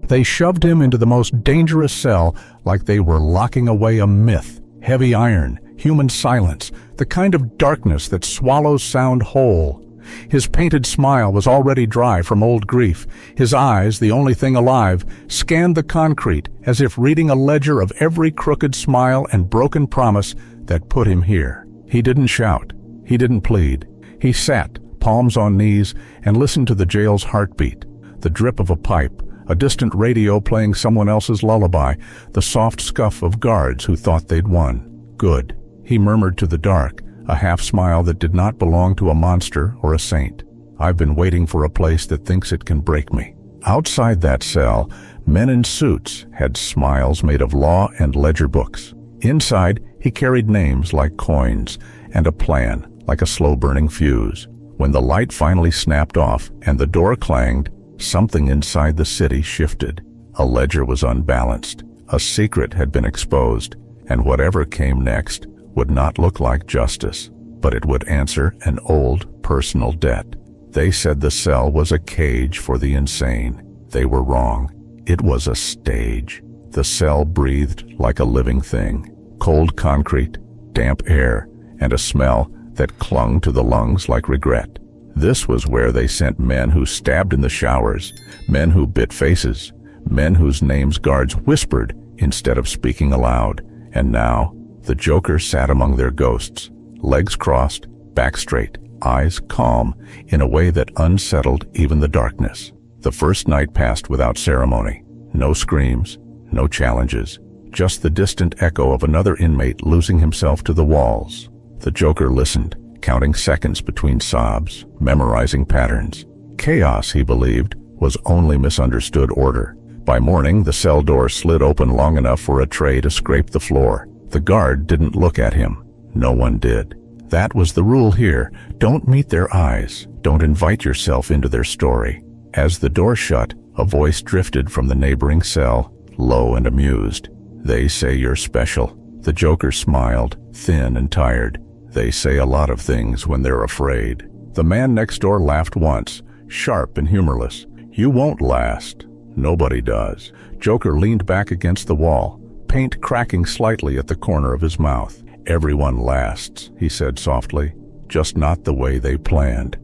They shoved him into the most dangerous cell like they were locking away a myth. Heavy iron, human silence, the kind of darkness that swallows sound whole. His painted smile was already dry from old grief. His eyes, the only thing alive, scanned the concrete as if reading a ledger of every crooked smile and broken promise that put him here. He didn't shout. He didn't plead. He sat, palms on knees, and listened to the jail's heartbeat, the drip of a pipe, a distant radio playing someone else's lullaby, the soft scuff of guards who thought they'd won. Good, he murmured to the dark, a half-smile that did not belong to a monster or a saint. I've been waiting for a place that thinks it can break me. Outside that cell, men in suits had smiles made of law and ledger books. Inside, he carried names like coins and a plan like a slow-burning fuse. When the light finally snapped off and the door clanged, something inside the city shifted. A ledger was unbalanced. A secret had been exposed, and whatever came next would not look like justice, but it would answer an old personal debt. They said the cell was a cage for the insane. They were wrong. It was a stage. The cell breathed like a living thing. Cold concrete, damp air, and a smell that clung to the lungs like regret. This was where they sent men who stabbed in the showers, men who bit faces, men whose names guards whispered instead of speaking aloud. And now, the Joker sat among their ghosts, legs crossed, back straight, eyes calm, in a way that unsettled even the darkness. The first night passed without ceremony. No screams, no challenges, just the distant echo of another inmate losing himself to the walls. The Joker listened, counting seconds between sobs, memorizing patterns. Chaos, he believed, was only misunderstood order. By morning, the cell door slid open long enough for a tray to scrape the floor. The guard didn't look at him. No one did. That was the rule here. Don't meet their eyes. Don't invite yourself into their story. As the door shut, a voice drifted from the neighboring cell, low and amused. They say you're special. The Joker smiled, thin and tired. They say a lot of things when they're afraid. The man next door laughed once, sharp and humorless. You won't last. Nobody does. Joker leaned back against the wall, paint cracking slightly at the corner of his mouth. Everyone lasts, he said softly, just not the way they planned.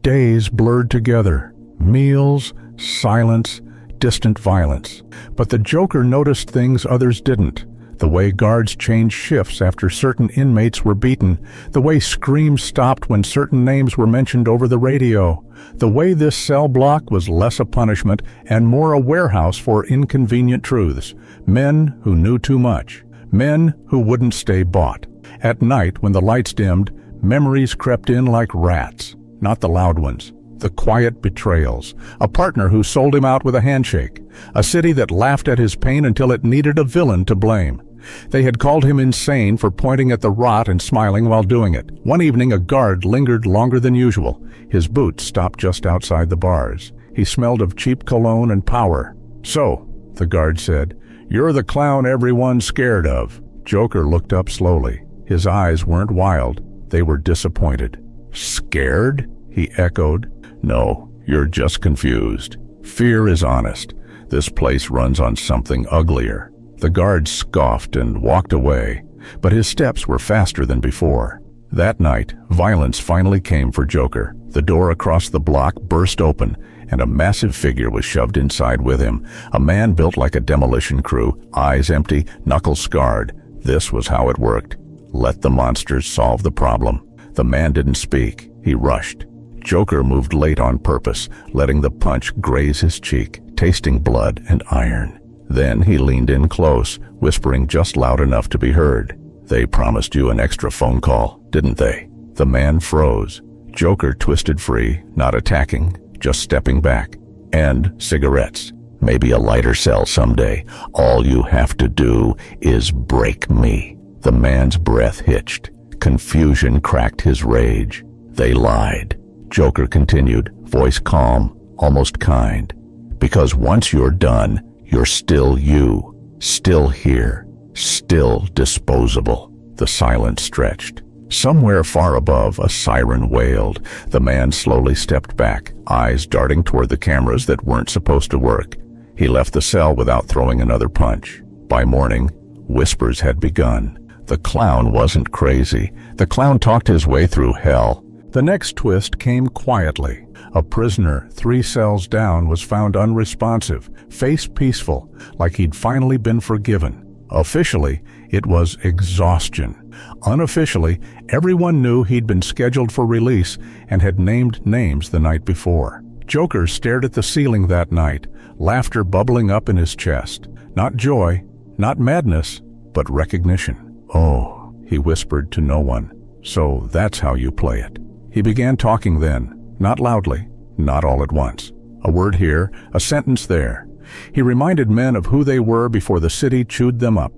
Days blurred together. Meals, silence, distant violence. But the Joker noticed things others didn't. The way guards changed shifts after certain inmates were beaten, the way screams stopped when certain names were mentioned over the radio, the way this cell block was less a punishment and more a warehouse for inconvenient truths. Men who knew too much. Men who wouldn't stay bought. At night, when the lights dimmed, memories crept in like rats. Not the loud ones. The quiet betrayals. A partner who sold him out with a handshake. A city that laughed at his pain until it needed a villain to blame. They had called him insane for pointing at the rot and smiling while doing it. One evening, a guard lingered longer than usual. His boots stopped just outside the bars. He smelled of cheap cologne and power. So, the guard said, "You're the clown everyone's scared of." Joker looked up slowly. His eyes weren't wild. They were disappointed. "Scared?" he echoed. "No, you're just confused. Fear is honest. This place runs on something uglier." The guard scoffed and walked away, but his steps were faster than before. That night, violence finally came for Joker. The door across the block burst open, and a massive figure was shoved inside with him. A man built like a demolition crew, eyes empty, knuckles scarred. This was how it worked. Let the monsters solve the problem. The man didn't speak. He rushed. Joker moved late on purpose, letting the punch graze his cheek, tasting blood and iron. Then he leaned in close, whispering just loud enough to be heard. "They promised you an extra phone call, didn't they?" The man froze. Joker twisted free, not attacking, just stepping back. "And cigarettes. Maybe a lighter cell someday. All you have to do is break me." The man's breath hitched. Confusion cracked his rage. "They lied." Joker continued, voice calm, almost kind. "Because once you're done, you're still you, still here, still disposable." The silence stretched. Somewhere far above, a siren wailed. The man slowly stepped back, eyes darting toward the cameras that weren't supposed to work. He left the cell without throwing another punch. By morning, whispers had begun. The clown wasn't crazy. The clown talked his way through hell. The next twist came quietly. A prisoner 3 cells down was found unresponsive, face peaceful, like he'd finally been forgiven. Officially, it was exhaustion. Unofficially, everyone knew he'd been scheduled for release and had named names the night before. Joker stared at the ceiling that night, laughter bubbling up in his chest. Not joy, not madness, but recognition. "Oh," he whispered to no one. "So that's how you play it." He began talking then, not loudly, not all at once. A word here, a sentence there. He reminded men of who they were before the city chewed them up.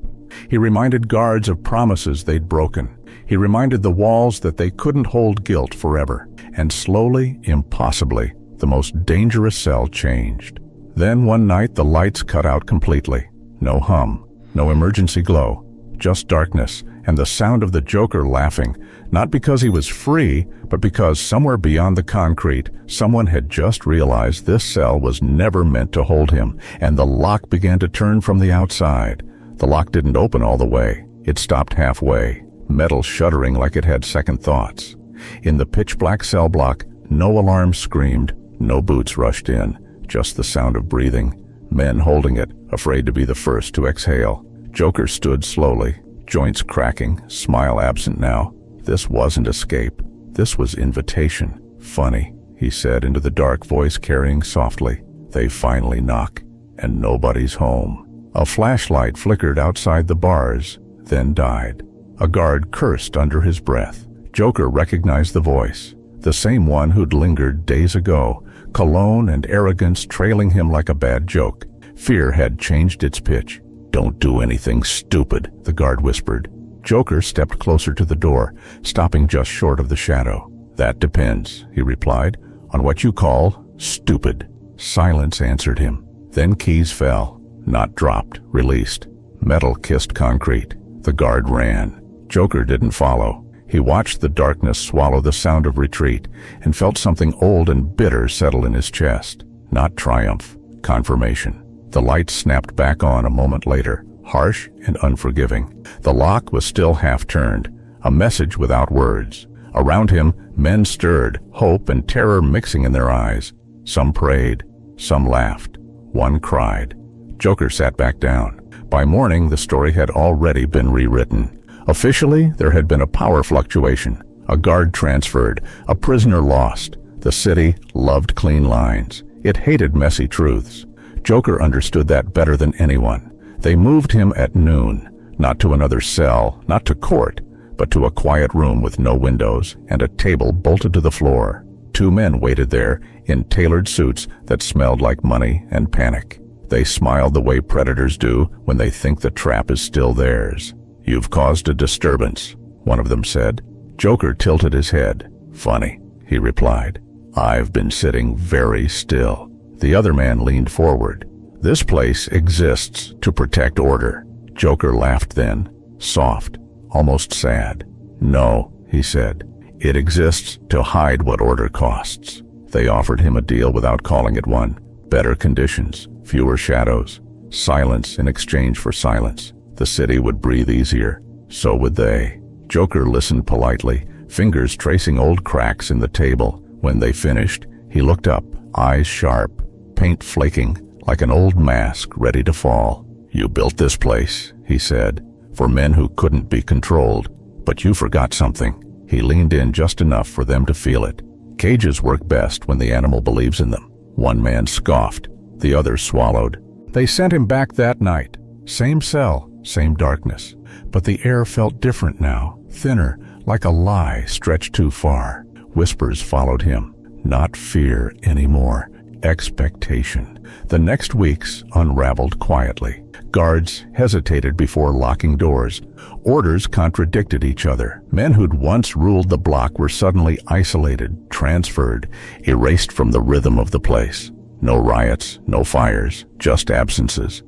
He reminded guards of promises they'd broken. He reminded the walls that they couldn't hold guilt forever. And slowly, impossibly, the most dangerous cell changed. Then one night the lights cut out completely. No hum, no emergency glow, just darkness and the sound of the Joker laughing, not because he was free, but because somewhere beyond the concrete, someone had just realized this cell was never meant to hold him, and the lock began to turn from the outside. The lock didn't open all the way. It stopped halfway, metal shuddering like it had second thoughts. In the pitch-black cell block, no alarm screamed, no boots rushed in, just the sound of breathing, men holding it, afraid to be the first to exhale. Joker stood slowly, joints cracking, smile absent now. This wasn't escape. This was invitation. "Funny," he said into the dark voice carrying softly. "They finally knock, and nobody's home." A flashlight flickered outside the bars, then died. A guard cursed under his breath. Joker recognized the voice, the same one who'd lingered days ago, cologne and arrogance trailing him like a bad joke. Fear had changed its pitch. "Don't do anything stupid," the guard whispered. Joker stepped closer to the door, stopping just short of the shadow. "That depends," he replied, "on what you call stupid." Silence answered him. Then keys fell, not dropped, released. Metal kissed concrete. The guard ran. Joker didn't follow. He watched the darkness swallow the sound of retreat and felt something old and bitter settle in his chest. Not triumph, confirmation. The light snapped back on a moment later, harsh and unforgiving. The lock was still half-turned, a message without words. Around him, men stirred, hope and terror mixing in their eyes. Some prayed, some laughed, one cried. Joker sat back down. By morning, the story had already been rewritten. Officially, there had been a power fluctuation, a guard transferred, a prisoner lost. The city loved clean lines. It hated messy truths. Joker understood that better than anyone. They moved him at noon, not to another cell, not to court, but to a quiet room with no windows and a table bolted to the floor. 2 men waited there in tailored suits that smelled like money and panic. They smiled the way predators do when they think the trap is still theirs. "You've caused a disturbance," one of them said. Joker tilted his head. "Funny," he replied. "I've been sitting very still." The other man leaned forward. "This place exists to protect order." Joker laughed then, soft, almost sad. "No," he said. "It exists to hide what order costs." They offered him a deal without calling it one. Better conditions, fewer shadows, silence in exchange for silence. The city would breathe easier. So would they. Joker listened politely, fingers tracing old cracks in the table. When they finished, he looked up, eyes sharp, paint flaking, like an old mask ready to fall. "You built this place," he said, "for men who couldn't be controlled. But you forgot something." He leaned in just enough for them to feel it. Cages work best when the animal believes in them. One man scoffed. The other swallowed. They sent him back that night. Same cell, same darkness. But the air felt different now, thinner, like a lie stretched too far. Whispers followed him. Not fear anymore. Expectation. The next weeks unraveled quietly. Guards hesitated before locking doors. Orders contradicted each other. Men who'd once ruled the block were suddenly isolated, transferred, erased from the rhythm of the place. No riots, no fires, just absences.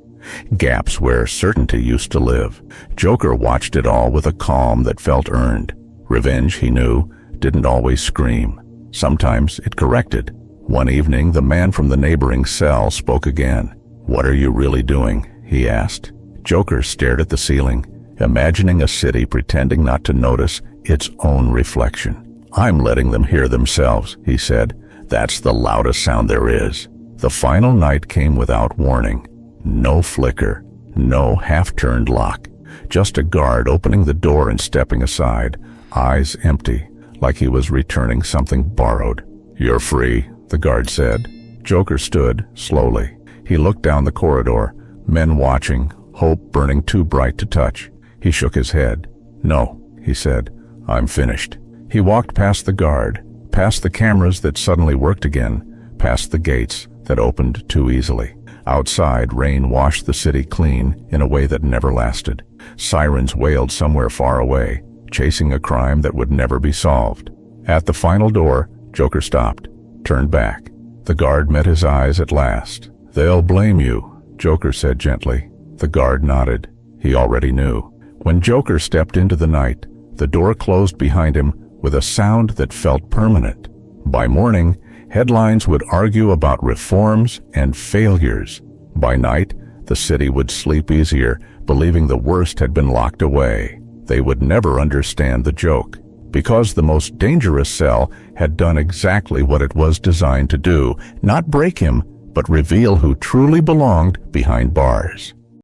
Gaps where certainty used to live. Joker watched it all with a calm that felt earned. Revenge, he knew, didn't always scream. Sometimes it corrected. One evening, the man from the neighboring cell spoke again. "What are you really doing?" he asked. Joker stared at the ceiling, imagining a city pretending not to notice its own reflection. "I'm letting them hear themselves," he said. "That's the loudest sound there is." The final night came without warning. No flicker, no half-turned lock. Just a guard opening the door and stepping aside, eyes empty, like he was returning something borrowed. "You're free," the guard said. Joker stood, slowly. He looked down the corridor, men watching, hope burning too bright to touch. He shook his head. "No," he said, "I'm finished." He walked past the guard, past the cameras that suddenly worked again, past the gates that opened too easily. Outside, rain washed the city clean in a way that never lasted. Sirens wailed somewhere far away, chasing a crime that would never be solved. At the final door, Joker stopped, turned back. The guard met his eyes at last. "They'll blame you," Joker said gently. The guard nodded. He already knew. When Joker stepped into the night, the door closed behind him with a sound that felt permanent. By morning, headlines would argue about reforms and failures. By night, the city would sleep easier, believing the worst had been locked away. They would never understand the joke, because the most dangerous cell had done exactly what it was designed to do, not break him, but reveal who truly belonged behind bars.